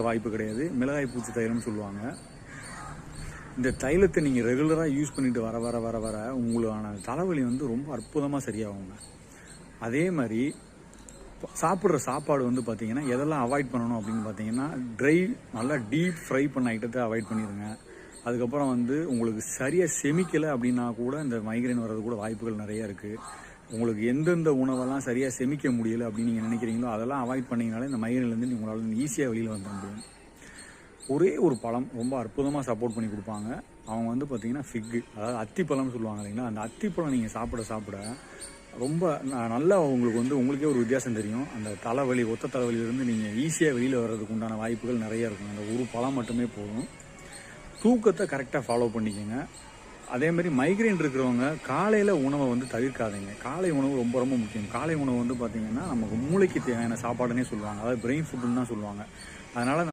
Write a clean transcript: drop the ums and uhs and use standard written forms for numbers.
வாய்ப்பு கிடையாது. மிளகாய் பூச்சி தைலம்னு சொல்லுவாங்க. இந்த தைலத்தை நீங்கள் ரெகுலராக யூஸ் பண்ணிட்டு வர வர வர வர உங்களுக்கான தலைவலி வந்து ரொம்ப அற்புதமாக சரியாகுங்க. அதே மாதிரி சாப்பிட்ற சாப்பாடு வந்து பார்த்தீங்கன்னா எதெல்லாம் அவாய்ட் பண்ணணும் அப்படின்னு பார்த்தீங்கன்னா, நல்லா டீப் ஃப்ரை பண்ண ஐட்டத்தை அவாய்ட் பண்ணிடுங்க. அதுக்கப்புறம் வந்து உங்களுக்கு சரியாக செமிக்கலை அப்படின்னா கூட இந்த மைக்ரைன் வர்றது கூட வாய்ப்புகள் நிறையா இருக்குது. உங்களுக்கு எந்தெந்த உணவெல்லாம் சரியாக செமிக்க முடியலை அப்படின்னு நீங்கள் நினைக்கிறீங்களோ அதெல்லாம் அவாய்ட் பண்ணிங்கனாலே இந்த மைக்ரைன்லேருந்து உங்களால் ஈஸியாக வெளியில் வந்துட முடியும். ஒரே ஒரு பழம் ரொம்ப அற்புதமாக சப்போர்ட் பண்ணி கொடுப்பாங்க. அவங்க வந்து பார்த்திங்கன்னா ஃபிக்கு, அதாவது அத்திப்பழம்னு சொல்லுவாங்க இல்லைங்களா. அந்த அத்திப்பழம் நீங்கள் சாப்பிட ரொம்ப நல்லா உங்களுக்கு வந்து உங்களுக்கே ஒரு வித்தியாசம் தெரியும். அந்த தலைவலி, ஒத்த தலைவலியிலேருந்து நீங்கள் ஈஸியாக வெளியில் வர்றதுக்கு உண்டான வாய்ப்புகள் நிறையா இருக்கும். அந்த ஒரு பழம் மட்டுமே போதும். தூக்கத்தை கரெக்டாக ஃபாலோ பண்ணிக்கோங்க. அதேமாதிரி மைக்ரைன் இருக்கிறவங்க காலையில் உணவை வந்து தவிர்க்காதீங்க. காலை உணவு ரொம்ப ரொம்ப முக்கியம். காலை உணவு வந்து பார்த்திங்கன்னா நமக்கு மூளைக்கு தேவையான சாப்பாடுன்னே சொல்லுவாங்க. அதாவது பிரெயின் ஃபுட்டுன்னு தான் சொல்லுவாங்க. அதனால்